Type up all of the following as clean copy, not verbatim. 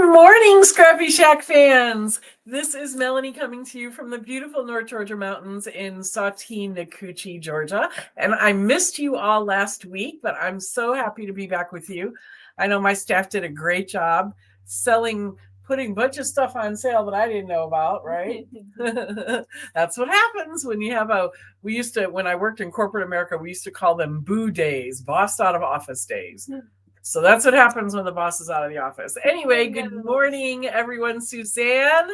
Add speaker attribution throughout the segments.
Speaker 1: morning, ScrappyShak fans. This is Melanie coming to you from the beautiful North Georgia mountains in Sautee, Georgia. And I missed you all last week, but I'm so happy to be back with you. I know my staff did a great job putting a bunch of stuff on sale that I didn't know about, right? That's what happens when you have when I worked in corporate America, we used to call them boo days, bossed out of office days. So that's what happens when the boss is out of the office. Anyway, good morning, everyone. Suzanne.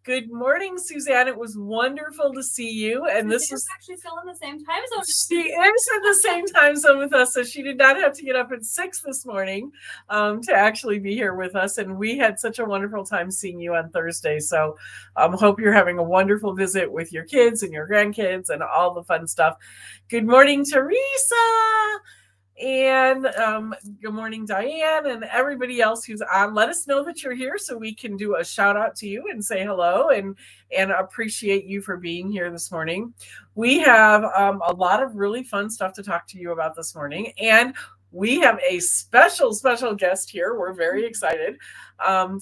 Speaker 1: Good morning, Suzanne. It was wonderful to see you. And this is
Speaker 2: actually still in the same time zone.
Speaker 1: She is in the same time zone with us, so she did not have to get up at 6 this morning to actually be here with us. And we had such a wonderful time seeing you on Thursday. So hope you're having a wonderful visit with your kids and your grandkids and all the fun stuff. Good morning, Teresa. And good morning, Diane, and everybody else who's on. Let us know that you're here so we can do a shout out to you and say hello and appreciate you for being here this morning. We have a lot of really fun stuff to talk to you about this morning, and we have a special guest here. We're very excited.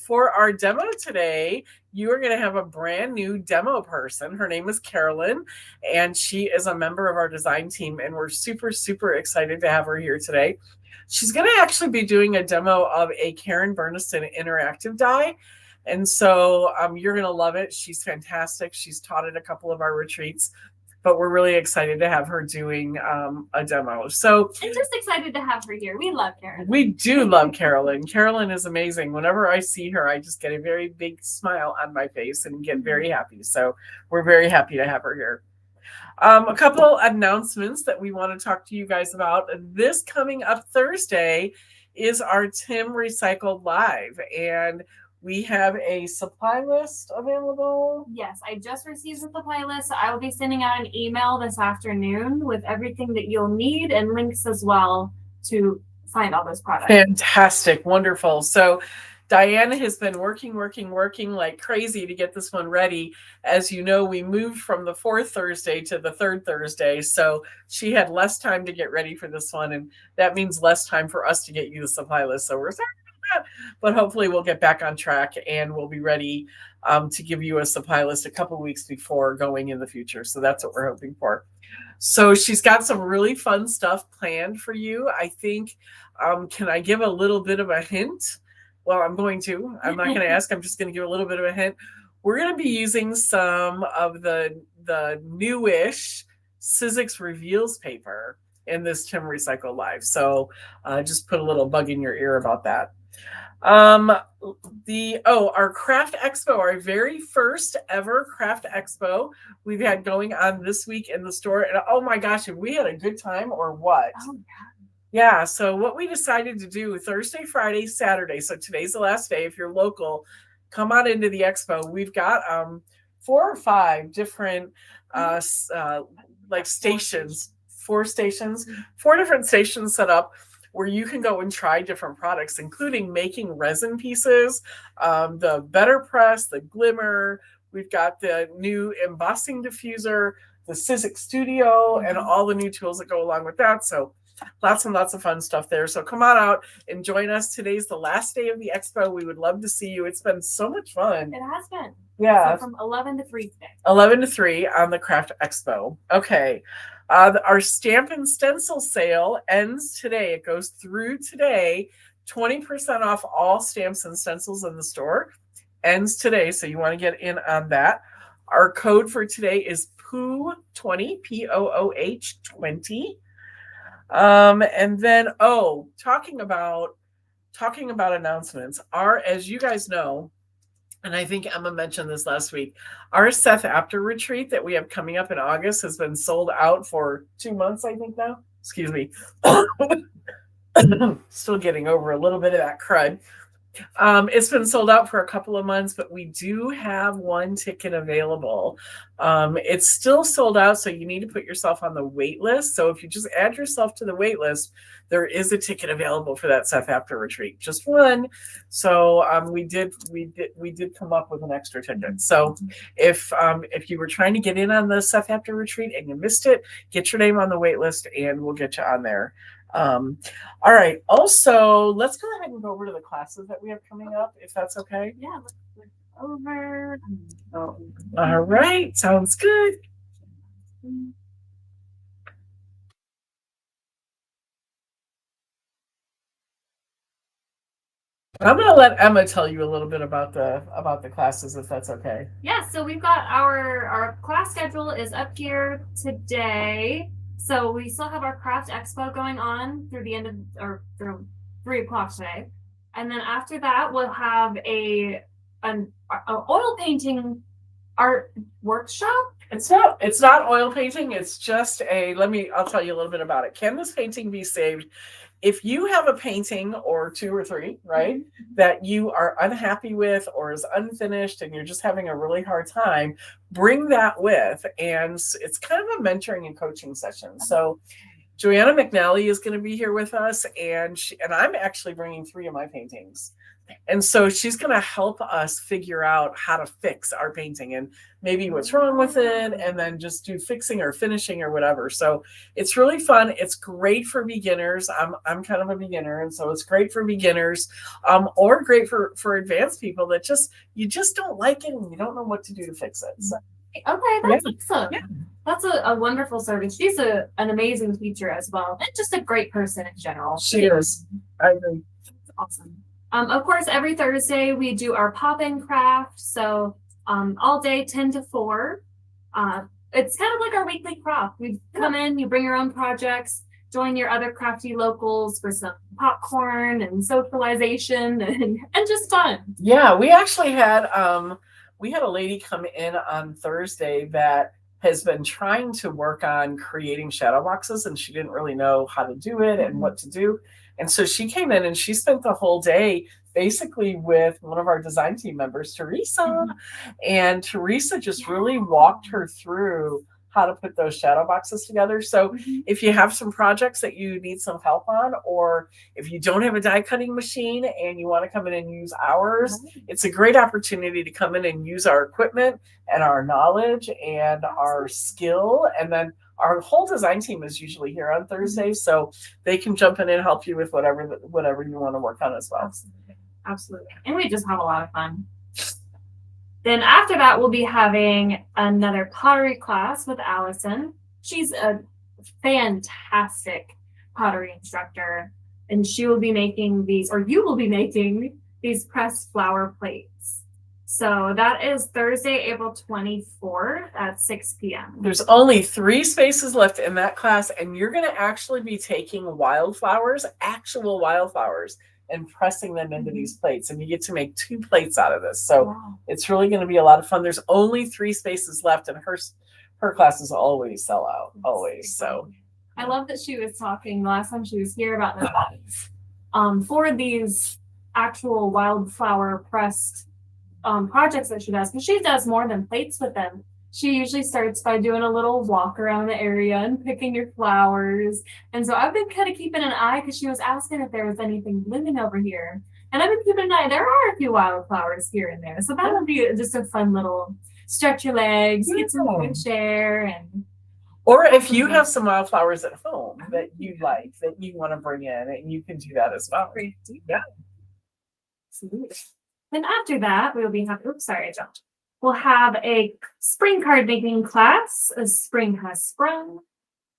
Speaker 1: For our demo today, you are going to have a brand new demo person. Her name is Carolyn, and she is a member of our design team, and we're super excited to have her here today. She's going to actually be doing a demo of a Karen Bernison interactive die, and so you're going to love it. She's fantastic. She's taught at a couple of our retreats, but we're really excited to have her doing a demo. So
Speaker 2: I'm just excited to have her here. We love Carolyn.
Speaker 1: We do love Carolyn. Carolyn is amazing. Whenever I see her, I just get a very big smile on my face and get very happy. So we're very happy to have her here. A couple announcements that we want to talk to you guys about. This coming up Thursday is our Tim Recycled Live, and we have a supply list available.
Speaker 2: Yes, I just received the supply list. So I will be sending out an email this afternoon with everything that you'll need and links as well to find all those products.
Speaker 1: Fantastic. Wonderful. So Diana has been working like crazy to get this one ready. As you know, we moved from the 4th Thursday to the 3rd Thursday. So she had less time to get ready for this one. And that means less time for us to get you the supply list. So we're sorry. But hopefully we'll get back on track and we'll be ready to give you a supply list a couple weeks before going in the future. So that's what we're hoping for. So she's got some really fun stuff planned for you. I think, can I give a little bit of a hint? Well, I'm not going to ask. I'm just going to give a little bit of a hint. We're going to be using some of the newish Sizzix Reveals paper in this Tim Recycle Live. So just put a little bug in your ear about that. Our craft expo, our very first ever craft expo we've had going on this week in the store. And oh my gosh, have we had a good time or what?
Speaker 2: Oh,
Speaker 1: yeah. So what we decided to do Thursday, Friday, Saturday. So today's the last day. If you're local, come on into the expo. We've got 4 or 5 different stations, 4 different stations set up where you can go and try different products, including making resin pieces, the Better Press, the Glimmer. We've got the new embossing diffuser, the Sizzix Studio, and all the new tools that go along with that. So lots and lots of fun stuff there. So come on out and join us. Today's the last day of the expo. We would love to see you. It's been so much fun.
Speaker 2: It has been.
Speaker 1: Yeah.
Speaker 2: So from 11 to 3 today.
Speaker 1: 11 to 3 on the Craft Expo. Okay. Our stamp and stencil sale ends today. It goes through today. 20% off all stamps and stencils in the store. Ends today, so you want to get in on that. Our code for today is POOH20, P-O-O-H 20. And then, talking about announcements, as you guys know, and I think Emma mentioned this last week, our Seth After retreat that we have coming up in August has been sold out for 2 months, I think now. Excuse me. Still getting over a little bit of that crud. It's been sold out for a couple of months, but we do have 1 ticket available. It's still sold out, so you need to put yourself on the wait list. So if you just add yourself to the wait list, there is a ticket available for that Seth After retreat, just 1. So we did come up with an extra ticket. So if you were trying to get in on the Seth After retreat and you missed it, get your name on the wait list and we'll get you on there. Um, all right. Also, let's go ahead and go over to the classes that we have coming up, if that's okay.
Speaker 2: Yeah, look over.
Speaker 1: Oh, all right. Sounds good. I'm going to let Emma tell you a little bit about the classes, if that's okay.
Speaker 2: Yeah, so we've got our class schedule is up here today. So we still have our craft expo going on through the end of or through 3 o'clock today. And then after that, we'll have a oil painting art workshop.
Speaker 1: It's not oil painting. It's just I'll tell you a little bit about it. Can this painting be saved? If you have a painting or two or three, right, that you are unhappy with or is unfinished and you're just having a really hard time, bring that with. And it's kind of a mentoring and coaching session. So Joanna McNally is going to be here with us, and I'm actually bringing 3 of my paintings. And so she's going to help us figure out how to fix our painting and maybe what's wrong with it, and then just do fixing or finishing or whatever. So it's really fun. It's great for beginners. I'm kind of a beginner, and so it's great for beginners, or great for advanced people that you just don't like it and you don't know what to do to fix it. So,
Speaker 2: okay, that's
Speaker 1: yeah.
Speaker 2: awesome.
Speaker 1: Yeah.
Speaker 2: That's a wonderful service. She's an amazing teacher as well, and just a great person in general.
Speaker 1: She is. I agree.
Speaker 2: That's awesome. Of course, every Thursday we do our pop-in craft. So all day 10 to 4. It's kind of like our weekly craft. We come in, you bring your own projects, join your other crafty locals for some popcorn and socialization and just fun.
Speaker 1: Yeah, we actually had we had a lady come in on Thursday that has been trying to work on creating shadow boxes, and she didn't really know how to do it and what to do. And so she came in and she spent the whole day basically with one of our design team members, Teresa. And Teresa just really walked her through how to put those shadow boxes together. So if you have some projects that you need some help on, or if you don't have a die cutting machine and you want to come in and use ours, it's a great opportunity to come in and use our equipment and our knowledge and our skill. And then our whole design team is usually here on Thursdays, so they can jump in and help you with whatever you want to work on as well.
Speaker 2: Absolutely. And we just have a lot of fun. Then after that, we'll be having another pottery class with Allison. She's a fantastic pottery instructor, and she will be making these, or you will be making these pressed flower plates. So that is Thursday, April 24th at 6 p.m.
Speaker 1: There's only 3 spaces left in that class, and you're going to actually be taking wildflowers, actual wildflowers, and pressing them into these plates, and you get to make 2 plates out of this. So it's really going to be a lot of fun. There's only 3 spaces left, and her classes always sell out, always. So
Speaker 2: I love that she was talking last time she was here about the for these actual wildflower pressed projects that she does, because she does more than plates with them. She usually starts by doing a little walk around the area and picking your flowers. And so I've been kind of keeping an eye, because she was asking if there was anything blooming over here. And I've been keeping an eye. There are a few wildflowers here and there. So that would be just a fun little stretch your legs, get some fresh air.
Speaker 1: Or if you have some wildflowers at home that you like, that you want to bring in, and you can do that as well. Yeah.
Speaker 2: Absolutely. Then after that, we'll be having, I jumped. We'll have a spring card making class, a spring has sprung,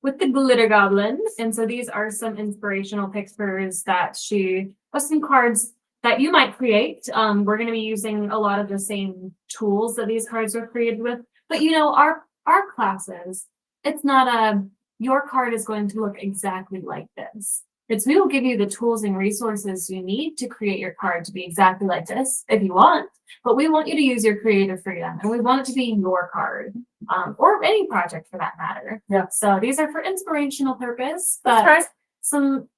Speaker 2: with the glitter goblin. And so these are some inspirational pictures that some cards that you might create. We're going to be using a lot of the same tools that these cards were created with. But our classes, it's not your card is going to look exactly like this. We will give you the tools and resources you need to create your card to be exactly like this if you want, but we want you to use your creative freedom, and we want it to be your card, or any project for that matter.
Speaker 1: Yeah.
Speaker 2: So these are for inspirational purpose, but some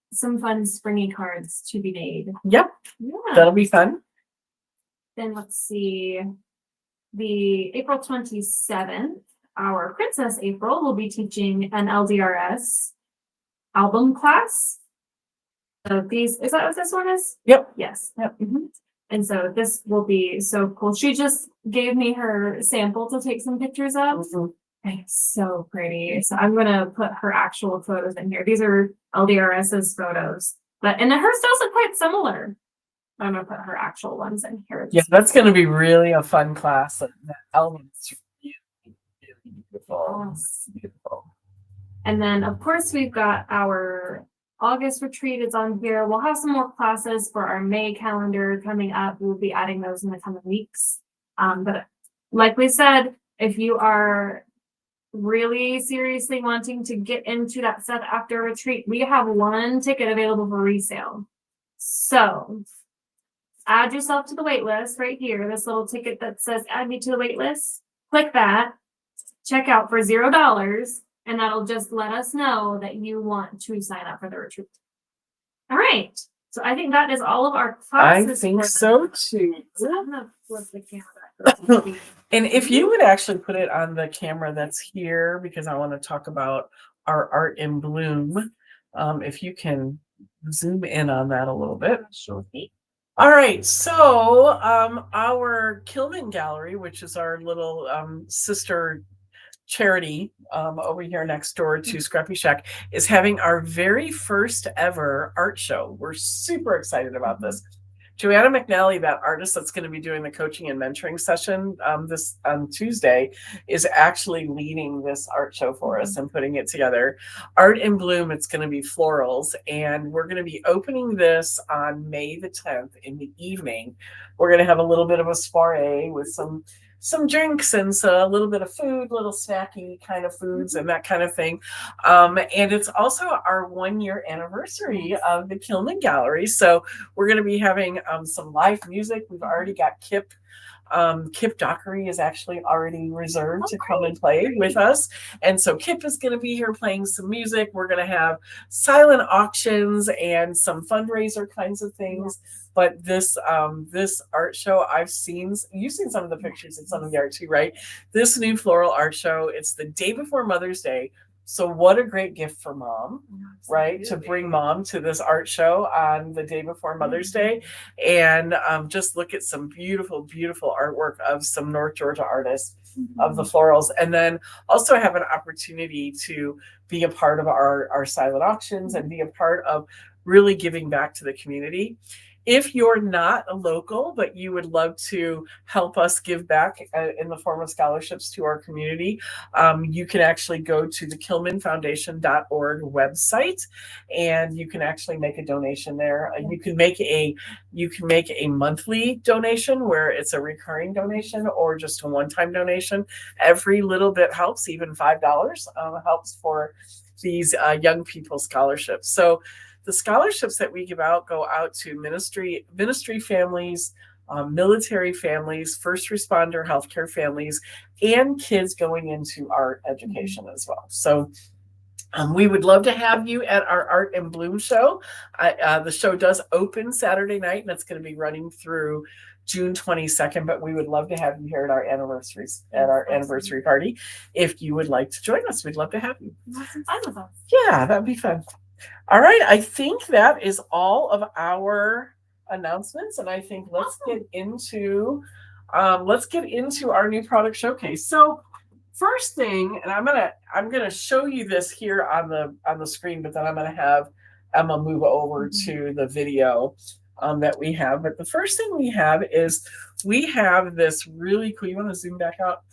Speaker 2: fun springy cards to be made.
Speaker 1: Yep. Yeah. That'll be fun.
Speaker 2: Then let's see, the April 27th, our Princess April will be teaching an LDRS album class. So is that what this one is?
Speaker 1: Yep.
Speaker 2: Yes. Yep. Mm-hmm. And so this will be so cool. She just gave me her sample to take some pictures of. It's so pretty. So I'm gonna put her actual photos in here. These are LDRS's photos, and hers does look quite similar. I'm gonna put her actual ones in here.
Speaker 1: Yeah, that's going to be really a fun class. And the elements are really, really beautiful.
Speaker 2: Yes.
Speaker 1: Beautiful.
Speaker 2: And then, of course, we've got our August retreat is on here. We'll have some more classes for our May calendar coming up. We'll be adding those in the coming weeks. But like we said, if you are really seriously wanting to get into that stuff after a retreat, we have one ticket available for resale. So add yourself to the wait list right here. This little ticket that says add me to the wait list. Click that, check out for $0, and that'll just let us know that you want to sign up for the retreat. All right. So I think that is all of our classes.
Speaker 1: I think so too.
Speaker 2: So I'm gonna flip the camera.
Speaker 1: And if you would actually put it on the camera that's here, because I want to talk about our art in bloom. If you can zoom in on that a little bit.
Speaker 2: Sure.
Speaker 1: All right, so our Kilman Gallery, which is our little sister charity over here next door to ScrappyShak, is having our very first ever art show. We're super excited about this. Joanna McNally, that artist that's going to be doing the coaching and mentoring session this on Tuesday, is actually leading this art show for us and putting it together. Art in Bloom, it's going to be florals, and we're going to be opening this on May the 10th in the evening. We're going to have a little bit of a soiree with some drinks and a little bit of food, little snacky kind of foods and that kind of thing. And it's also our 1-year anniversary of the Kilman Gallery. So we're going to be having some live music. We've already got Kip. Kip Dockery is actually already reserved to come and play with us. And so Kip is going to be here playing some music. We're going to have silent auctions and some fundraiser kinds of things. But this art show, you've seen some of the pictures and some of the art too, right? This new floral art show, it's the day before Mother's Day. So what a great gift for mom, right? To bring mom to this art show on the day before Mother's Day, and just look at some beautiful, beautiful artwork of some North Georgia artists of the florals, and then also have an opportunity to be a part of our silent auctions and be a part of really giving back to the community. If you're not a local, but you would love to help us give back in the form of scholarships to our community, you can actually go to the KilmanFoundation.org website, and you can actually make a donation there. You can make a monthly donation where it's a recurring donation, or just a one-time donation. Every little bit helps. Even $5 helps for these young people scholarships. So the scholarships that we give out go out to ministry families, military families, first responder healthcare families, and kids going into art education as well. So we would love to have you at our Art in Bloom show. The show does open Saturday night, and it's going to be running through June 22nd, but we would love to have you here at our anniversary party. If you would like to join us, we'd love to have you.
Speaker 2: Have some fun with us.
Speaker 1: Yeah, that'd be fun. All right, I think that is all of our announcements, and I think let's get into our new product showcase. So first thing, and I'm gonna show you this here on the screen, but then I'm gonna have Emma move over to the video that we have. But the first thing we have is we have this really cool. You want to zoom back out?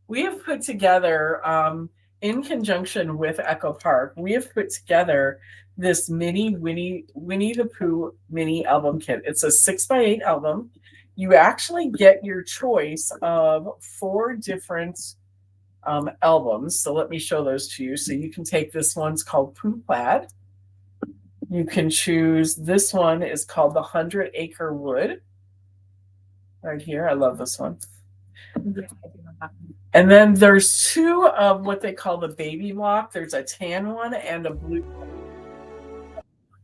Speaker 1: We have put together, in conjunction with Echo Park, we have put together this mini Winnie the Pooh mini album kit. It's a 6x8 album. You actually get your choice of 4 different albums. So let me show those to you. So you can take this one's called Pooh Plaid. You can choose, this one is called the 100 Acre Wood. Right here, I love this one. And then there's 2 of what they call the baby block. There's a tan one and a blue one.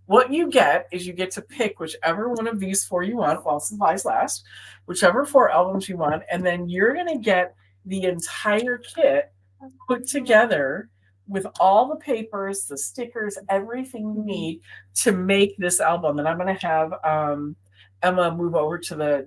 Speaker 1: What you get is you get to pick whichever one of these 4 you want while supplies last, whichever 4 albums you want, and then you're going to get the entire kit put together with all the papers, the stickers, everything you need to make this album. And I'm going to have Emma move over to the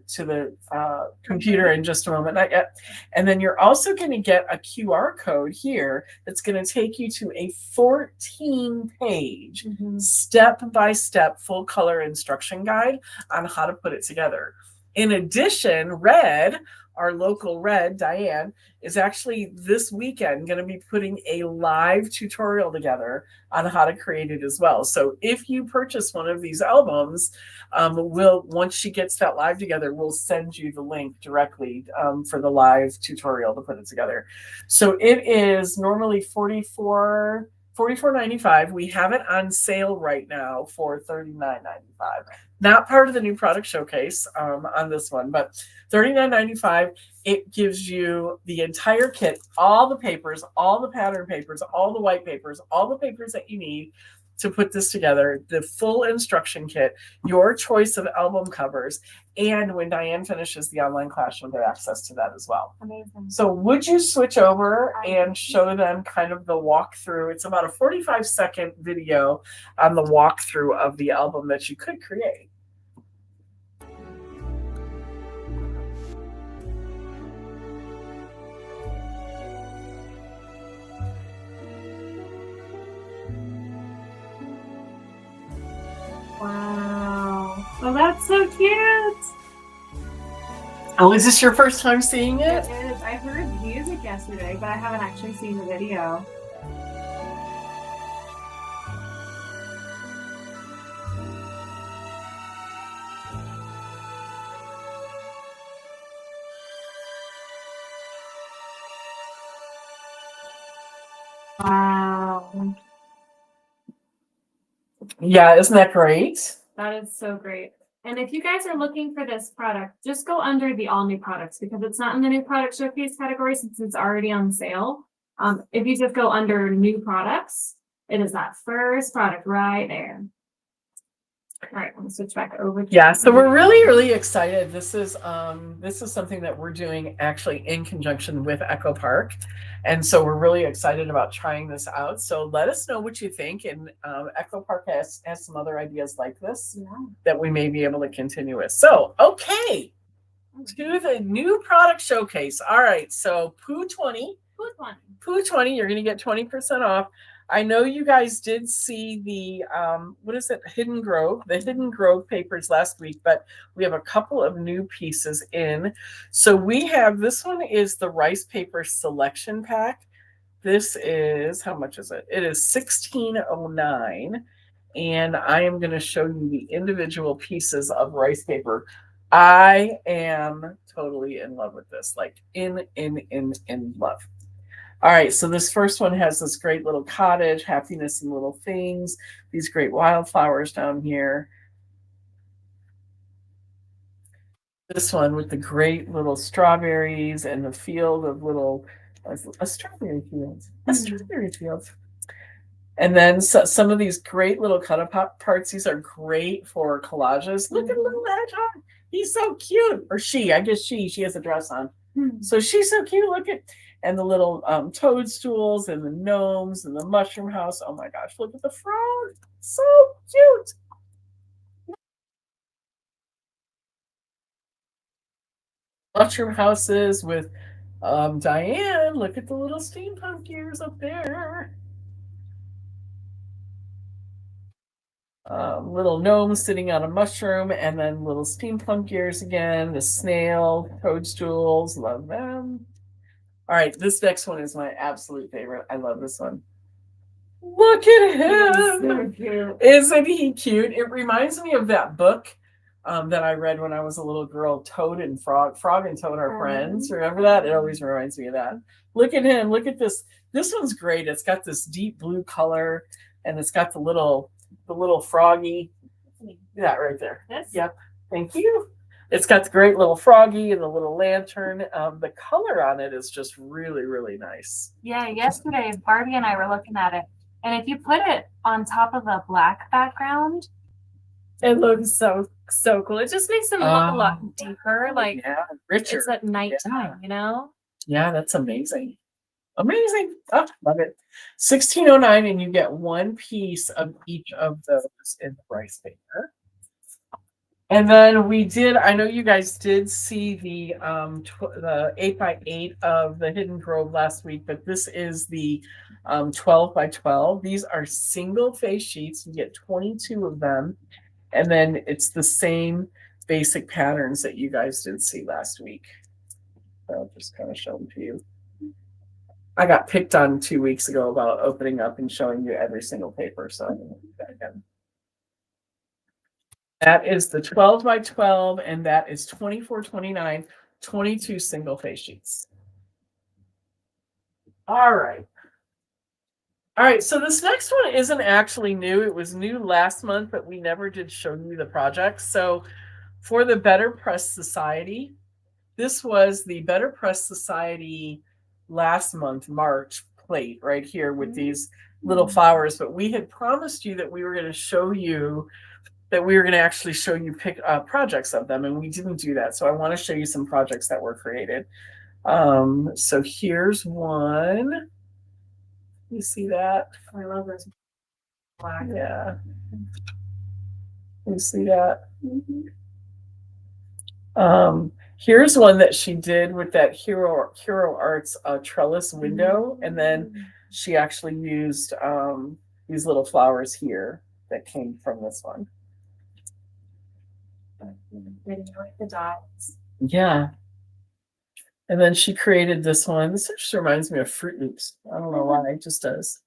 Speaker 1: computer in just a moment. Not yet. And then you're also going to get a QR code here that's going to take you to a 14-page step-by-step full color instruction guide on how to put it together. In addition, Red, our local Red, Diane, is actually this weekend going to be putting a live tutorial together on how to create it as well. So if you purchase one of these albums, once she gets that live together, we'll send you the link directly for the live tutorial to put it together. So it is normally $44.95. We have it on sale right now for $39.95. Not part of the new product showcase on this one, but $39.95. It gives you the entire kit, all the papers, all the pattern papers, all the white papers, all the papers that you need to put this together, the full instruction kit, your choice of album covers, and when Diane finishes the online class, you'll get access to that as well.
Speaker 2: Amazing.
Speaker 1: So would you switch over and show them kind of the walkthrough? It's about a 45-second video on the walkthrough of the album that you could create.
Speaker 2: Wow. Oh, that's so cute.
Speaker 1: Oh, is this your first time seeing it?
Speaker 2: It is. I heard music yesterday, but I haven't actually seen the video. Wow.
Speaker 1: Yeah, isn't that great?
Speaker 2: That is so great. And if you guys are looking for this product, just go under the all new products because it's not in the new product showcase category since it's already on sale. If you just go under new products, it is that first product right there. All right, I'm gonna switch back over.
Speaker 1: Yeah, so we're really excited. This is something that we're doing actually in conjunction with Echo Park, and so we're really excited about trying this out. So let us know what you think. And Echo Park has some other ideas like this that we may be able to continue with. So okay, to the new product showcase. All right, so Pooh 20, you're going to get 20% off. I know you guys did see the what is it, the Hidden Grove papers last week, but we have a couple of new pieces in. So we have, this one is the rice paper selection pack. This is, how much is it? It is $16.09, and I am going to show you the individual pieces of rice paper. I am totally in love with this, like in love. All right, so this first one has this great little cottage, happiness and little things, these great wildflowers down here. This one with the great little strawberries and the field of little, a strawberry field, And then some of these great little cut-up parts. These are great for collages. Look at little hedgehog. He's so cute. Or she, I guess she has a dress on. So she's so cute. Look at, and the little toadstools and the gnomes and the mushroom house. Oh my gosh, look at the frog. So cute. Mushroom houses with Diane. Look at the little steampunk gears up there. Little gnomes sitting on a mushroom, and then little steampunk gears again. The snail, toadstools, love them. All right, this next one is my absolute favorite. I love this one. Look at him. So cute. Isn't he cute? It reminds me of that book that I read when I was a little girl, Toad and Frog. Frog and Toad are friends. Remember that? It always reminds me of that. Look at him. Look at this. This one's great. It's got this deep blue color, and it's got the little froggy. That right there. Yes. Yep. Thank you. It's got the great little froggy and the little lantern. The color on it is just really nice.
Speaker 2: Yeah, yesterday Barbie and I were looking at it, and if you put it on top of a black background, it looks so cool. It just makes them look a lot deeper, like
Speaker 1: richer.
Speaker 2: It's at nighttime, you know?
Speaker 1: Yeah, that's amazing. Amazing. Oh, love it. $16.09, and you get one piece of each of those in the rice paper. And then we did, I know you guys did see the 8x8 of the Hidden Grove last week, but this is the 12x12. These are single face sheets. You get 22 of them. And then it's the same basic patterns that you guys did see last week. I'll just kind of show them to you. I got picked on 2 weeks ago about opening up and showing you every single paper, so I'm going to do that again. That is the 12x12, and that is 24.29, 22 single face sheets. All right. All right, so this next one isn't actually new. It was new last month, but we never did show you the project. So for the Better Press Society, this was the Better Press Society last month, March plate right here with these little flowers. But we had promised you that we were going to show you that we were going to actually show you projects of them, and we didn't do that. So I want to show you some projects that were created. So here's one. You see that?
Speaker 2: I love this black.
Speaker 1: Yeah. You see that? Here's one that she did with that Hero Arts trellis window, and then she actually used these little flowers here that came from this one.
Speaker 2: The dots.
Speaker 1: Yeah. And then she created this one. This just reminds me of Fruit Loops. I don't know why, it just does.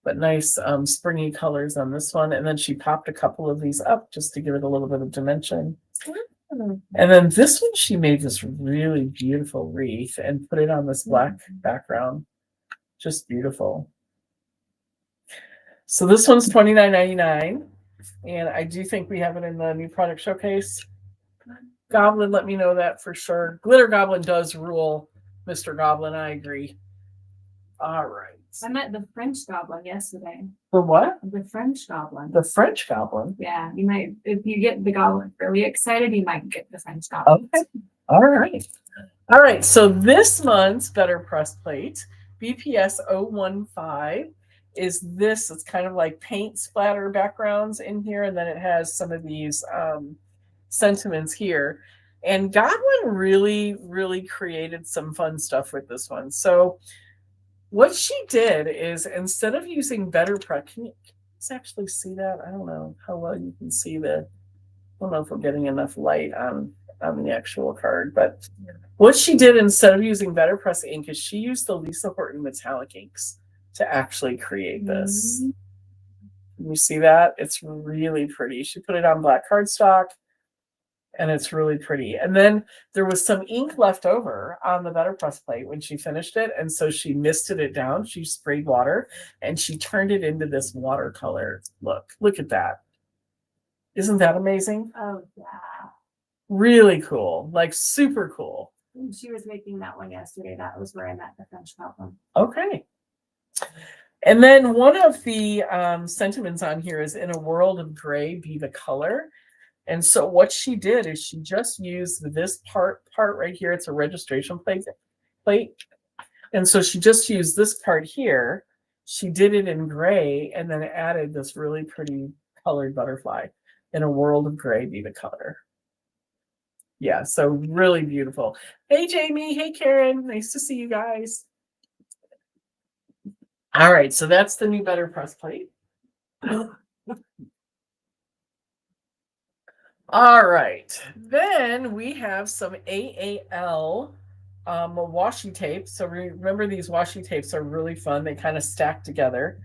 Speaker 1: But nice springy colors on this one. And then she popped a couple of these up just to give it a little bit of dimension. And then this one, she made this really beautiful wreath and put it on this black background. Just beautiful. So this one's $29.99. And I do think we have it in the new product showcase. Goblin, let me know that for sure. Glitter Goblin does rule, Mr. Goblin. I agree. All right.
Speaker 2: I met the French Goblin yesterday.
Speaker 1: The what?
Speaker 2: The French Goblin.
Speaker 1: The French Goblin?
Speaker 2: Yeah, you might, if you get the Goblin really excited, you might get the French Goblin.
Speaker 1: Okay. All right. All right. So this month's Better Press plate, BPS 015, is this. It's kind of like paint splatter backgrounds in here, and then it has some of these sentiments here. And Godwin really created some fun stuff with this one. So what she did is, instead of using Better Press, can you actually see that? I don't know how well you can see I don't know if we're getting enough light on the actual card, but what she did instead of using Better Press ink is she used the Lisa Horton metallic inks to actually create this. Can you see that? It's really pretty. She put it on black cardstock, and it's really pretty. And then there was some ink left over on the Better Press plate when she finished it, and so she misted it down. She sprayed water, and she turned it into this watercolor look. Look at that. Isn't that amazing?
Speaker 2: Oh, yeah.
Speaker 1: Really cool. Like, super cool.
Speaker 2: She was making that one yesterday. That was where I met the French Goblin.
Speaker 1: Okay. And then one of the sentiments on here is, in a world of gray, be the color. And so what she did is she just used this part right here. It's a registration plate. And so she just used this part here. She did it in gray and then added this really pretty colored butterfly. In a world of gray, be the color. Yeah, so really beautiful. Hey, Jamie. Hey, Karen. Nice to see you guys. All right, so that's the new Better Press plate. All right, then we have some AAL washi tape. So remember, these washi tapes are really fun. They kind of stack together.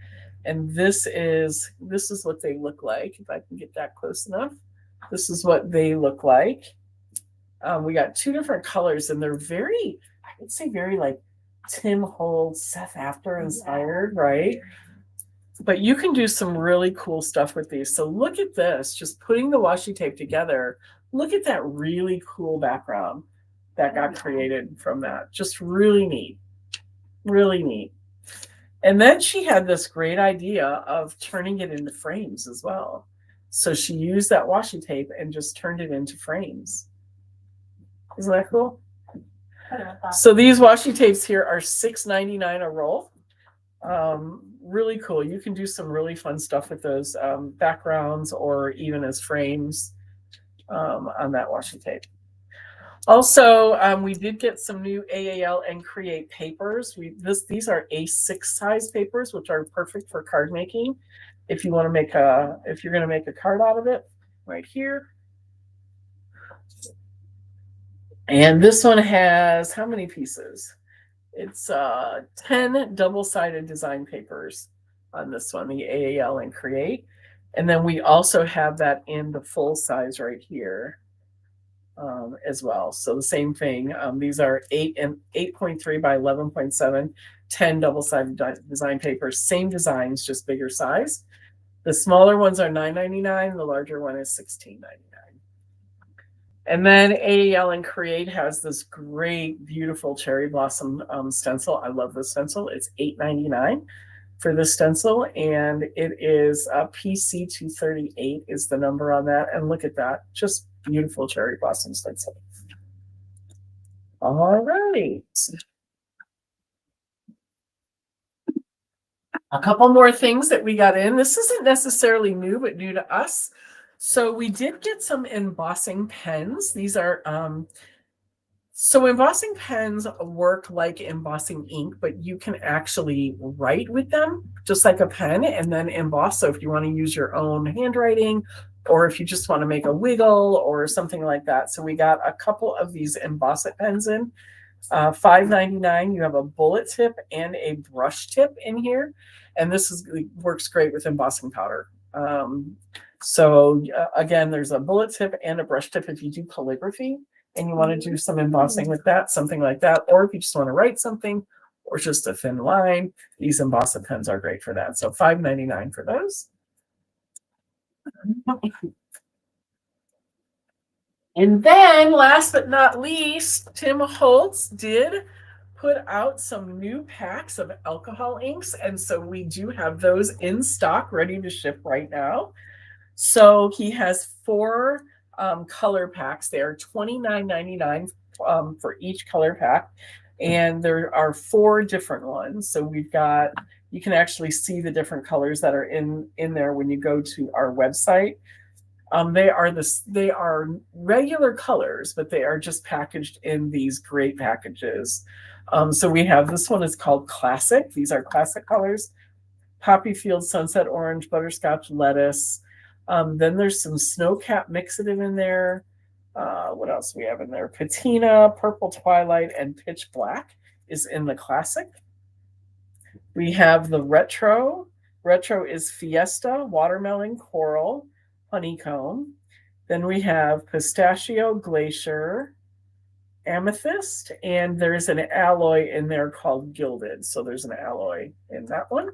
Speaker 1: And this is what they look like. If I can get that close enough. This is what they look like. We got two different colors, and they're very, I would say, very like Tim Holtz, Seth After inspired, right? But you can do some really cool stuff with these. So look at this, just putting the washi tape together. Look at that really cool background that got created from that. Just really neat. Really neat. And then she had this great idea of turning it into frames as well. So she used that washi tape and just turned it into frames. Isn't that cool? So these washi tapes here are $6.99 a roll. Really cool. You can do some really fun stuff with those backgrounds or even as frames. on that washi tape. Also, we did get some new AAL and Create papers. These are A6 size papers, which are perfect for card making. If you want to make if you're going to make a card out of it, right here. And this one has how many pieces? It's 10 double-sided design papers on this one, the AAL and Create. And then we also have that in the full size right here. As well. So the same thing. These are 8.3 by 11.7, 10 double-sided design papers, same designs, just bigger size. The smaller ones are $9.99. The larger one is $16.99. And then AEL and Create has this great, beautiful cherry blossom stencil. I love this stencil. It's $8.99 for the stencil, and it is PC238 is the number on that. And look at that, just beautiful cherry blossom stencil. All right. A couple more things that we got in. This isn't necessarily new, but new to us. So we did get some embossing pens. These are so embossing pens work like embossing ink, but you can actually write with them just like a pen and then emboss. So if you want to use your own handwriting, or if you just want to make a wiggle or something like that. So we got a couple of these emboss it pens in. $5.99. You have a bullet tip and a brush tip in here, and this works great with embossing powder. So again, there's a bullet tip and a brush tip if you do calligraphy and you want to do some embossing with that, something like that. Or if you just want to write something or just a thin line, these emboss it pens are great for that. So $5.99 for those. And then last but not least, Tim Holtz did put out some new packs of alcohol inks. And so we do have those in stock ready to ship right now. So he has 4 color packs. They are $29.99 for each color pack. And there are 4 different ones. So we've got, you can actually see the different colors that are in there when you go to our website. They are regular colors, but they are just packaged in these great packages. So we have, this one is called Classic. These are classic colors: Poppy Field, Sunset Orange, Butterscotch Lettuce. Then there's some Snowcap Mix-It in there. What else we have in there? Patina, Purple Twilight, and Pitch Black is in the Classic. We have the Retro. Retro is Fiesta, Watermelon, Coral, Honeycomb. Then we have Pistachio, Glacier, Amethyst, and there's an alloy in there called Gilded. So there's an alloy in that one.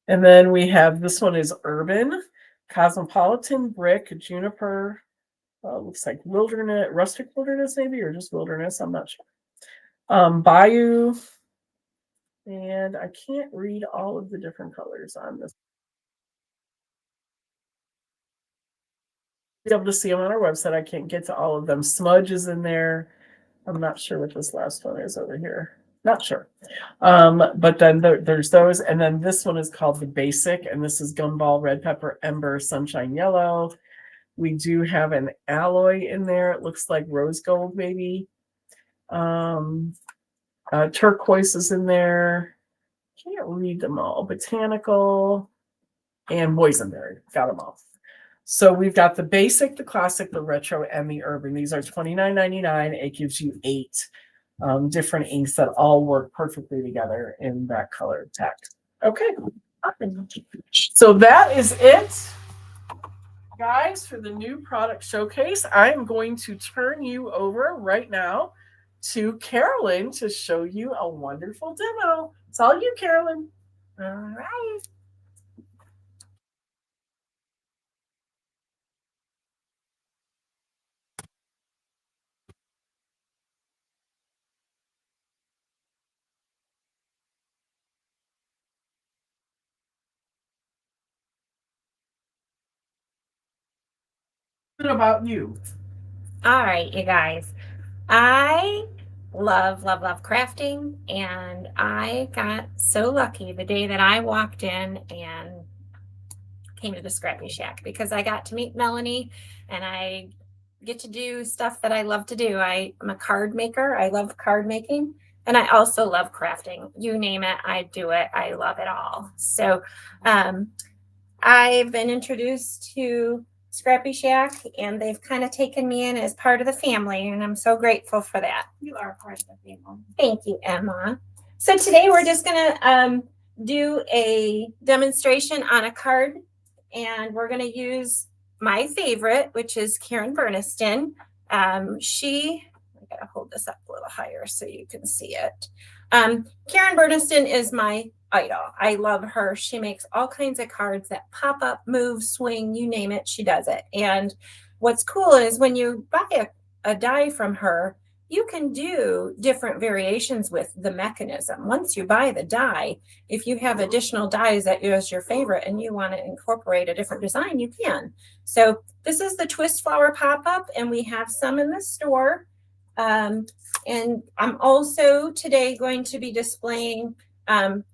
Speaker 1: And then we have, this one is Urban, Cosmopolitan, Brick, Juniper, looks like Wilderness, Rustic Wilderness maybe, or just Wilderness, I'm not sure. Bayou, and I can't read all of the different colors on this. Be able to see them on our website. I can't get to all of them. Smudge is in there. I'm not sure what this last one is over here. Not sure. But then there's those. And then this one is called the Basic. And this is Gumball, Red Pepper, Ember, Sunshine Yellow. We do have an alloy in there. It looks like rose gold, maybe. Turquoise is in there. Can't read them all. Botanical and boysenberry. Got them all. So we've got the Basic, the Classic, the Retro, and the Urban. These are $29.99. It gives you 8 different inks that all work perfectly together in that color text. Okay. So that is it, guys, for the new product showcase. I'm going to turn you over right now to Carolyn to show you a wonderful demo. It's all you, Carolyn. All right. About you.
Speaker 3: All right, you guys. I love, love, love crafting, and I got so lucky the day that I walked in and came to the Scrappy Shack, because I got to meet Melanie and I get to do stuff that I love to do. I'm a card maker. I love card making. And I also love crafting. You name it, I do it. I love it all. So I've been introduced to Scrappy Shack, and they've kind of taken me in as part of the family, and I'm so grateful for that.
Speaker 2: You are part of the family.
Speaker 3: Thank you, Emma. So today we're just gonna do a demonstration on a card, and we're gonna use my favorite, which is Karen Berniston. I gotta hold this up a little higher so you can see it. Karen Berniston is my idol. I love her. She makes all kinds of cards that pop up, move, swing, you name it, she does it. And what's cool is when you buy a die from her, you can do different variations with the mechanism. Once you buy the die, if you have additional dies that is your favorite and you want to incorporate a different design, you can. So this is the twist flower pop-up, and we have some in the store. And I'm also today going to be displaying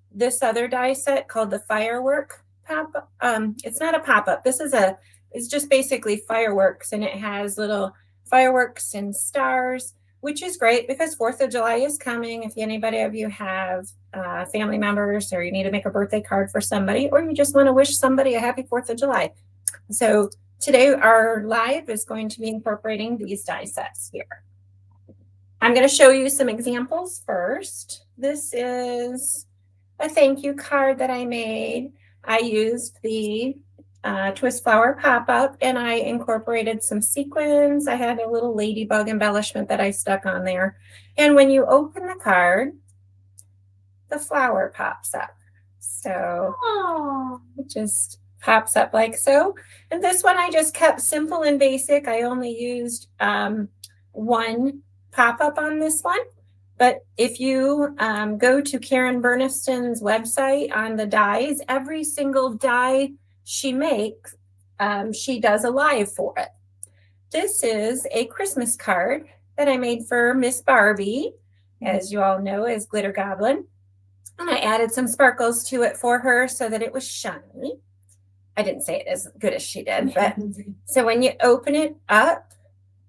Speaker 3: this other die set called the firework pop. It's not a pop-up. It's just basically fireworks, and it has little fireworks and stars, which is great because 4th of July is coming. If anybody of you have family members, or you need to make a birthday card for somebody, or you just want to wish somebody a happy 4th of July. So today our live is going to be incorporating these die sets here. I'm going to show you some examples first. This is a thank you card that I made. I used the twist flower pop-up, and I incorporated some sequins. I had a little ladybug embellishment that I stuck on there. And when you open the card, the flower pops up. So it just pops up like so. And this one I just kept simple and basic. I only used one pop-up on this one. But if you go to Karen Berniston's website on the dies, every single die she makes, she does a live for it. This is a Christmas card that I made for Miss Barbie, as you all know, as Glitter Goblin. And I added some sparkles to it for her so that it was shiny. I didn't say it as good as she did, but so when you open it up,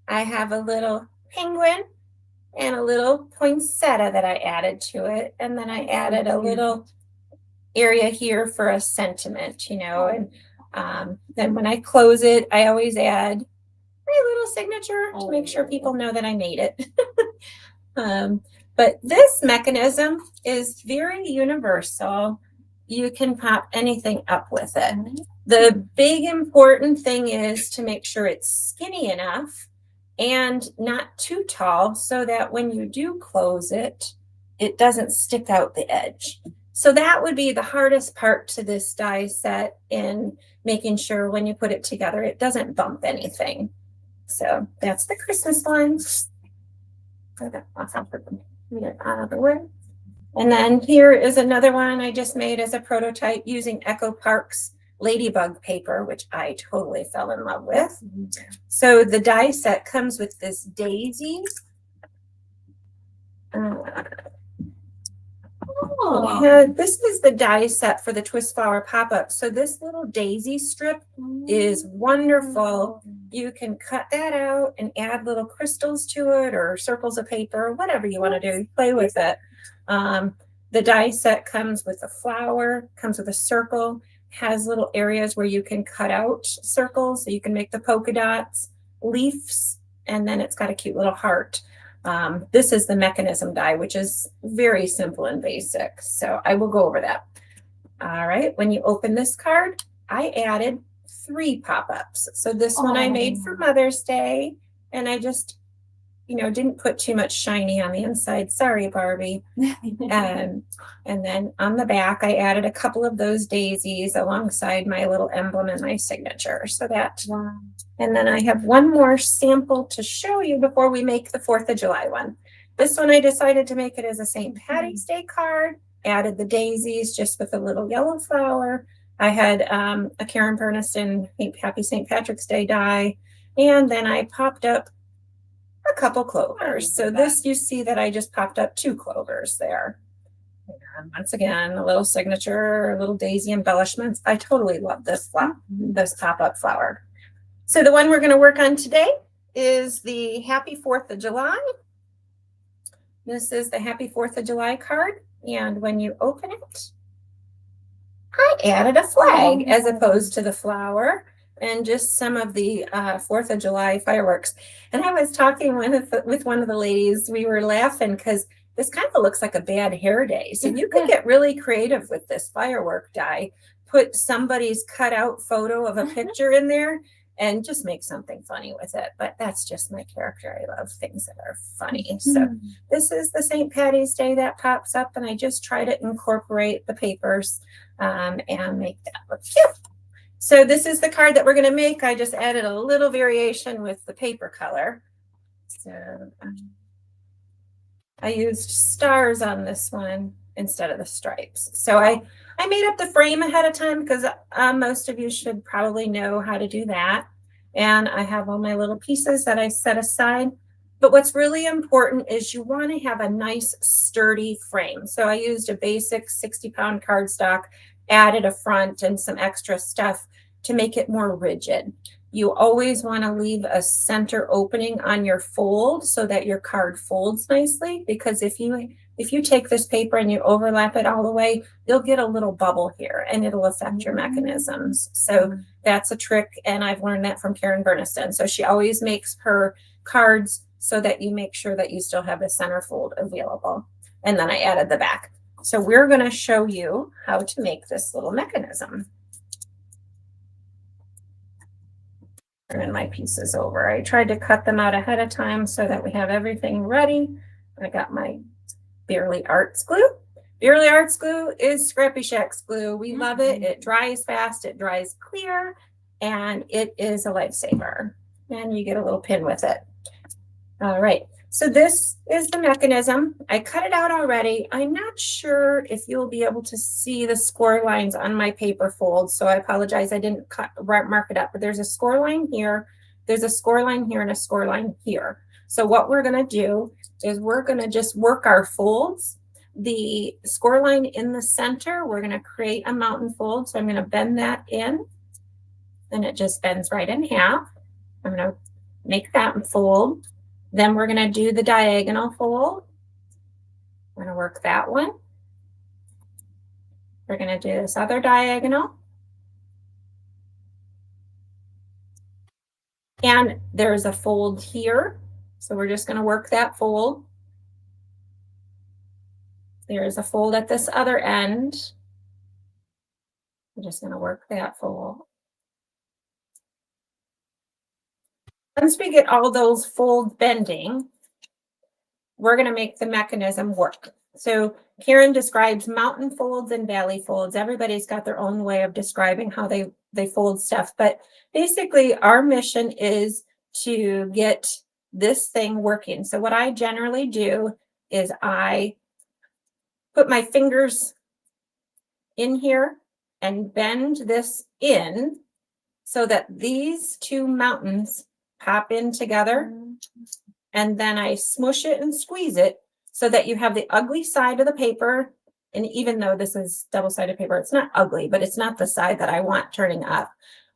Speaker 3: I have a little penguin and a little poinsettia that I added to it. And then I added a little area here for a sentiment, and then when I close it, I always add a little signature to make sure people know that I made it. But this mechanism is very universal. You can pop anything up with it. The big important thing is to make sure it's skinny enough and not too tall so that when you do close it, it doesn't stick out the edge. So that would be the hardest part to this die set, in making sure when you put it together, it doesn't bump anything. So that's the Christmas one. And then here is another one I just made as a prototype using Echo Park's ladybug paper, which I totally fell in love with. So the die set comes with this daisy. This is the die set for the twist flower pop-up. So this little daisy strip is wonderful. You can cut that out and add little crystals to it, or circles of paper, whatever you want to do. Play with it. The die set comes with a flower, comes with a circle, has little areas where you can cut out circles so you can make the polka dots, leaves, and then it's got a cute little heart. This is the mechanism die, which is very simple and basic. So I will go over that. All right. When you open this card, I added 3 pop-ups. So this one I made for Mother's Day, and I just, didn't put too much shiny on the inside. Sorry, Barbie. And then on the back, I added a couple of those daisies alongside my little emblem and my signature. So that, and then I have one more sample to show you before we make the 4th of July one. This one I decided to make it as a St. Patty's Day card, added the daisies just with a little yellow flower. I had a Karen Berniston Happy St. Patrick's Day die, and then I popped up a couple clovers. So this, you see that I just popped up 2 clovers there. And once again, a little signature, a little daisy embellishments. I totally love this this pop-up flower. So the one we're going to work on today is the Happy 4th of July. This is the Happy 4th of July card. And when you open it, I added a flag as opposed to the flower and just some of the 4th of July fireworks. And I was talking with one of the ladies, we were laughing because this kind of looks like a bad hair day. So you could get really creative with this firework die, put somebody's cutout photo of a picture in there and just make something funny with it. But that's just my character. I love things that are funny. So this is the St. Patty's Day that pops up, and I just try to incorporate the papers and make that look cute. So this is the card that we're going to make. I just added a little variation with the paper color. So I used stars on this one instead of the stripes. So I made up the frame ahead of time because most of you should probably know how to do that. And I have all my little pieces that I set aside. But what's really important is you want to have a nice sturdy frame. So I used a basic 60-pound cardstock, added a front and some extra stuff to make it more rigid. You always want to leave a center opening on your fold so that your card folds nicely, because if you take this paper and you overlap it all the way, you'll get a little bubble here and it'll affect your mechanisms. So that's a trick, and I've learned that from Karen Berniston. So she always makes her cards so that you make sure that you still have the center fold available. And then I added the back. So we're going to show you how to make this little mechanism. Turning my pieces over. I tried to cut them out ahead of time so that we have everything ready. I got my Beerly Arts glue. Beerly Arts glue is ScrappyShak's glue. We love it. It dries fast, it dries clear, and it is a lifesaver. And you get a little pin with it. All right, so this is the mechanism. I cut it out already. I'm not sure if you'll be able to see the score lines on my paper fold, so I apologize. I didn't mark it up, but there's a score line here, there's a score line here, and a score line here. So what we're going to do is we're going to just work our folds. The score line in the center, we're going to create a mountain fold. So I'm going to bend that in, and it just bends right in half. I'm going to make that fold. Then we're going to do the diagonal fold. We're going to work that one. We're going to do this other diagonal. And there's a fold here. So we're just going to work that fold. There's a fold at this other end. I'm just going to work that fold. Once we get all those folds bending, we're going to make the mechanism work. So Karen describes mountain folds and valley folds. Everybody's got their own way of describing how they fold stuff. But basically, our mission is to get this thing working. So what I generally do is I put my fingers in here and bend this in so that these two mountains pop in together, and then I smush it and squeeze it so that you have the ugly side of the paper. And even though this is double-sided paper, it's not ugly, but it's not the side that I want turning up.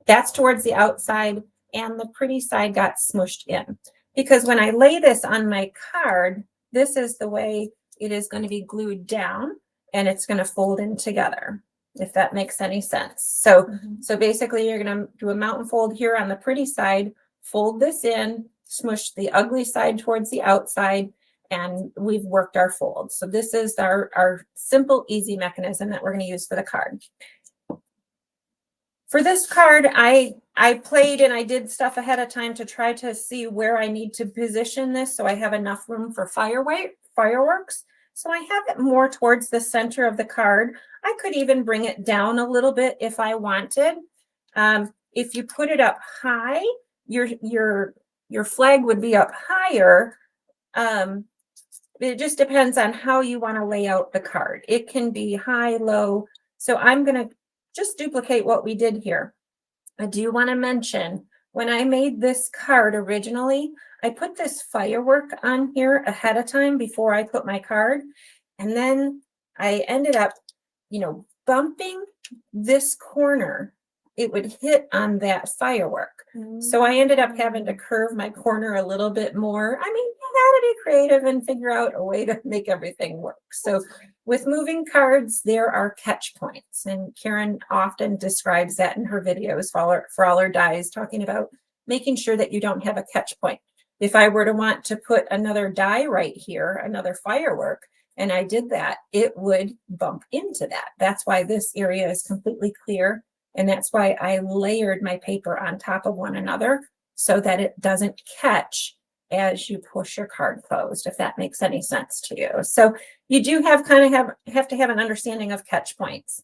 Speaker 3: That's towards the outside, and the pretty side got smushed in. Because when I lay this on my card, this is the way it is going to be glued down, and it's going to fold in together, if that makes any sense. So, so basically you're going to do a mountain fold here on the pretty side, fold this in, smush the ugly side towards the outside, and we've worked our fold. So this is our simple, easy mechanism that we're going to use for the card. For this card, I played and I did stuff ahead of time to try to see where I need to position this so I have enough room for fireworks. So I have it more towards the center of the card. I could even bring it down a little bit if I wanted. If you put it up high, your flag would be up higher. It just depends on how you want to lay out the card. It can be high, low. So I'm going to just duplicate what we did here. I do want to mention, when I made this card originally, I put this firework on here ahead of time before I put my card. And then I ended up, bumping this corner. It would hit on that firework. So I ended up having to curve my corner a little bit more. I mean, you gotta be creative and figure out a way to make everything work. So with moving cards, there are catch points. And Karen often describes that in her videos for all her dies, talking about making sure that you don't have a catch point. If I were to want to put another die right here, another firework, and I did that, it would bump into that. That's why this area is completely clear. And that's why I layered my paper on top of one another so that it doesn't catch as you push your card closed, if that makes any sense to you. So you do have to have an understanding of catch points.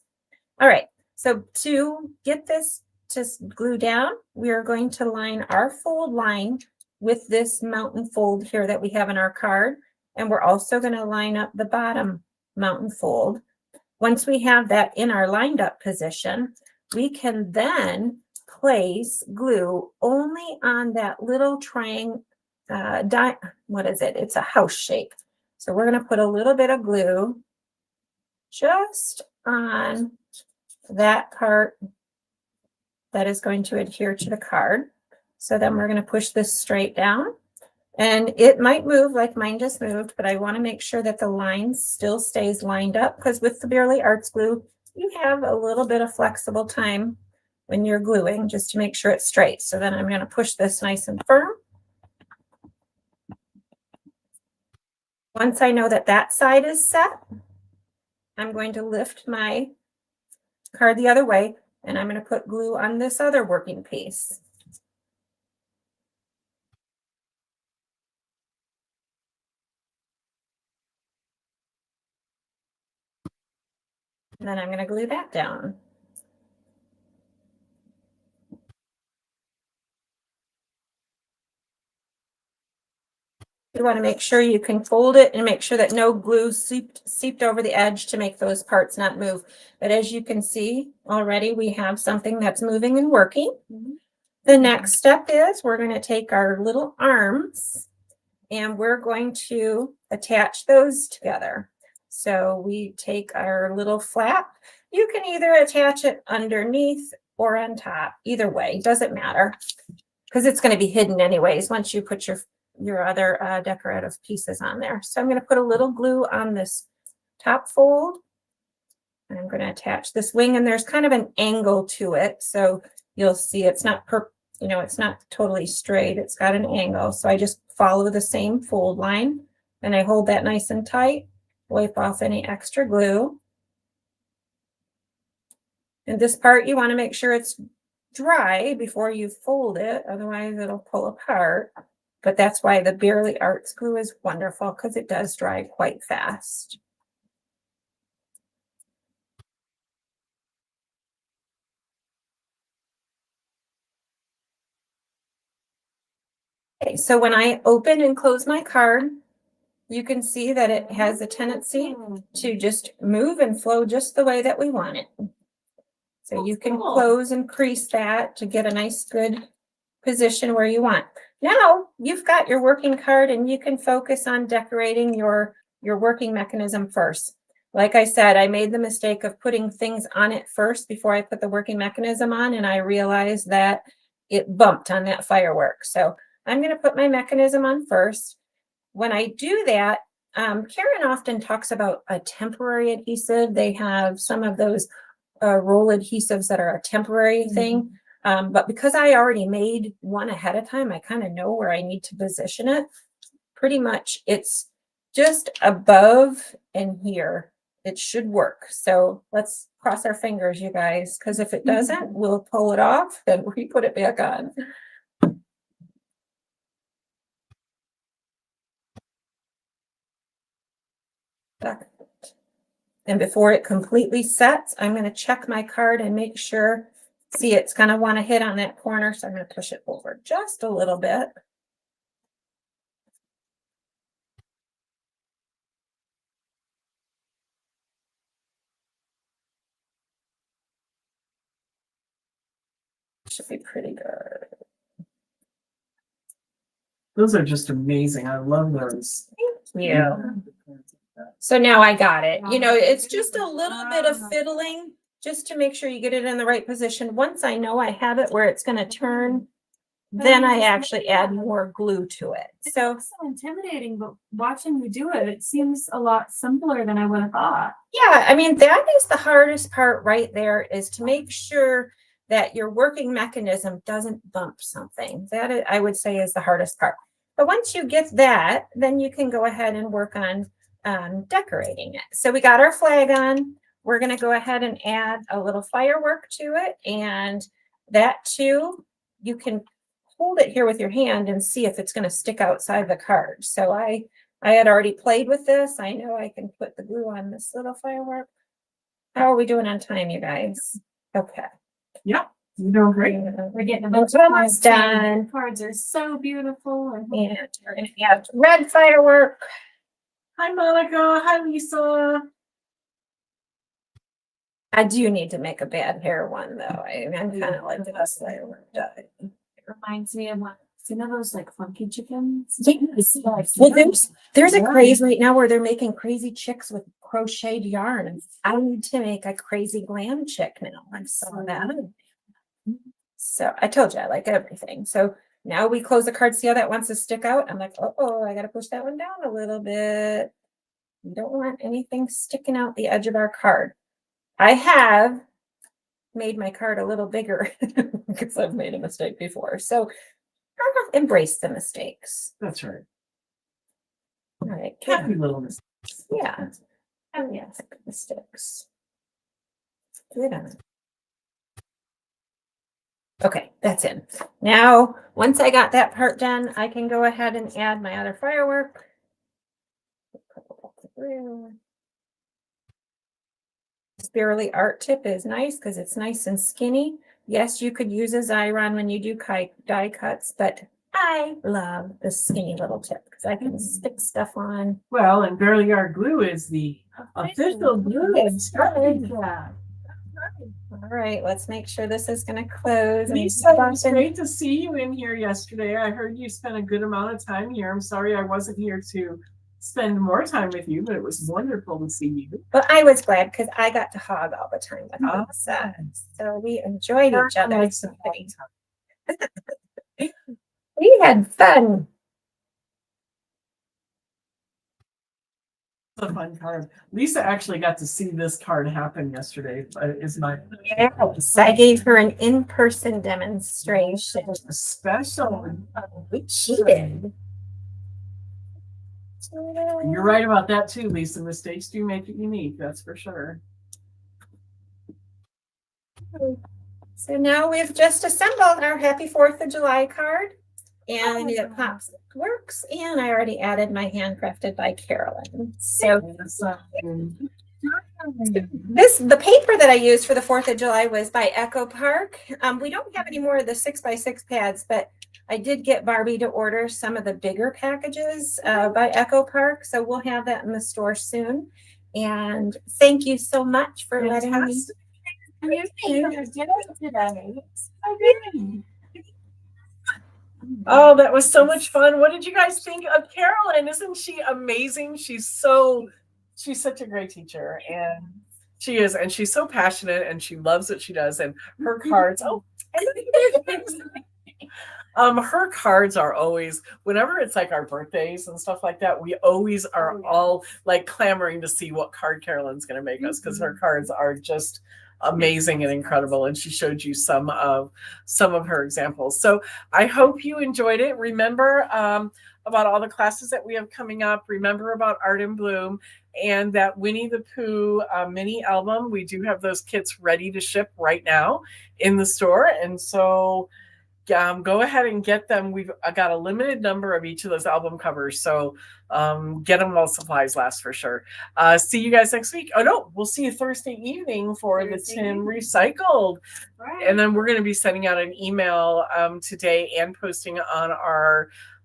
Speaker 3: All right, so to get this to glue down, we are going to line our fold line with this mountain fold here that we have in our card. And we're also going to line up the bottom mountain fold. Once we have that in our lined up position, we can then place glue only on that little triangle, what is it? It's a house shape. So we're going to put a little bit of glue just on that part that is going to adhere to the card. So then we're going to push this straight down. And it might move like mine just moved, but I want to make sure that the line still stays lined up, because with the Bearly Arts glue, you have a little bit of flexible time when you're gluing just to make sure it's straight. So then I'm going to push this nice and firm. Once I know that that side is set, I'm going to lift my card the other way, and I'm going to put glue on this other working piece. And then I'm going to glue that down. You want to make sure you can fold it and make sure that no glue seeped over the edge to make those parts not move. But as you can see already, we have something that's moving and working. The next step is we're going to take our little arms and we're going to attach those together. So we take our little flap. You can either attach it underneath or on top. Either way, doesn't matter, because it's going to be hidden anyways once you put your other decorative pieces on there. So I'm going to put a little glue on this top fold. And I'm going to attach this wing, and there's kind of an angle to it. So you'll see it's not it's not totally straight. It's got an angle. So I just follow the same fold line and I hold that nice and tight, wipe off any extra glue. And this part, you want to make sure it's dry before you fold it. Otherwise it'll pull apart. But that's why the Bearly Arts glue is wonderful, because it does dry quite fast. Okay, so when I open and close my card, you can see that it has a tendency to just move and flow just the way that we want it. So you can close and crease that to get a nice good position where you want. Now you've got your working card and you can focus on decorating your working mechanism first. Like I said, I made the mistake of putting things on it first before I put the working mechanism on, and I realized that it bumped on that firework. So I'm going to put my mechanism on first. When I do that, Karen often talks about a temporary adhesive. They have some of those roll adhesives that are a temporary thing. But because I already made one ahead of time, I kind of know where I need to position it. Pretty much it's just above and here. It should work. So let's cross our fingers, you guys, because if it doesn't, we'll pull it off and re-put it back on. And before it completely sets, I'm going to check my card and make sure. See, it's going to want to hit on that corner, so I'm going to push it over just a little bit. Should be pretty good.
Speaker 1: Those are just amazing. I love those.
Speaker 3: Thank you. So now I got it. You know, it's just a little bit of fiddling just to make sure you get it in the right position. Once I know I have it where it's going to turn, then I actually add more glue to it. So
Speaker 2: It's so intimidating, but watching you do it, it seems a lot simpler than I would have thought.
Speaker 3: yeah, I mean, that is the hardest part right there, is to make sure that your working mechanism doesn't bump something. That I would say is the hardest part. But once you get that, then you can go ahead and work on decorating it. So we got our flag on. We're going to go ahead and add a little firework to it. And that too, you can hold it here with your hand and see if it's going to stick outside the card. So I had already played with this. I know I can put the glue on this little firework. How are we doing on time, you guys? Okay.
Speaker 1: Yeah, you're doing great.
Speaker 2: We're getting
Speaker 3: It's almost done.
Speaker 2: The cards are so beautiful.
Speaker 3: And we're going to add red firework.
Speaker 1: Hi, Monica. Hi, Lisa.
Speaker 3: I do need to make a bad hair one though. I'm kind of like this firework dye.
Speaker 2: It reminds me of what, you know, those like funky chickens?
Speaker 3: Yes. Well, there's a craze right now where they're making crazy chicks with crocheted yarn. And I need to make a crazy glam chick now. I saw that. So I told you I like everything. So now we close the card. See how that wants to stick out? I'm like, oh, I got to push that one down a little bit. We don't want anything sticking out the edge of our card. I have made my card a little bigger because I've made a mistake before. So embrace the mistakes.
Speaker 1: That's right.
Speaker 3: All right.
Speaker 1: Happy little mistakes.
Speaker 3: Yeah. Oh, yes. Mistakes. Good on it. Okay, that's in. Now, once I got that part done, I can go ahead and add my other firework. Spirally art tip is nice because it's nice and skinny. Yes, you could use a Xyron when you do die cuts, but I love the skinny little tip because I can stick stuff on.
Speaker 1: Well, and Barely Art Glue is the official glue.
Speaker 2: Yeah.
Speaker 3: All right, let's make sure this is going to close.
Speaker 1: Lisa, it was great to see you in here yesterday. I heard you spent a good amount of time here. I'm sorry I wasn't here to spend more time with you, but it was wonderful to see you.
Speaker 3: Well, I was glad because I got to hog all the time with Melissa. So we enjoyed each other. We had fun.
Speaker 1: A fun card. Lisa actually got to see this card happen yesterday.
Speaker 3: Yes, I gave her an in-person demonstration.
Speaker 1: A special.
Speaker 3: We cheated.
Speaker 1: You're right about that too, Lisa. Mistakes do make it unique, that's for sure.
Speaker 3: So now we've just assembled our Happy 4th of July card. And it pops, works, and I already added my handcrafted by Carolyn. So the paper that I used for the 4th of July was by Echo Park. We don't have any more of the 6x6 pads, but I did get Barbie to order some of the bigger packages by Echo Park. So we'll have that in the store soon. And thank you so much for letting me.
Speaker 1: Oh, that was so much fun. What did you guys think of Carolyn? Isn't she amazing? She's such a great teacher, and she is, and she's so passionate, and she loves what she does, and her cards. Her cards are always, whenever it's like our birthdays and stuff like that, we always are all like clamoring to see what card Carolyn's going to make us, because her cards are just amazing and incredible, and she showed you some of her examples. So I hope you enjoyed it. Remember about all the classes that we have coming up. Remember about Art in Bloom and that Winnie the Pooh mini album. We do have those kits ready to ship right now in the store, and so go ahead and get them. We've got a limited number of each of those album covers, so get them while supplies last for sure. See you guys next week. Oh no, we'll see you Thursday evening for the Tim Recycled. Right. And then we're going to be sending out an email today and posting on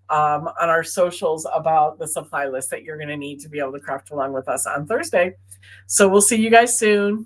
Speaker 1: our socials about the supply list that you're going to need to be able to craft along with us on Thursday. So we'll see you guys soon.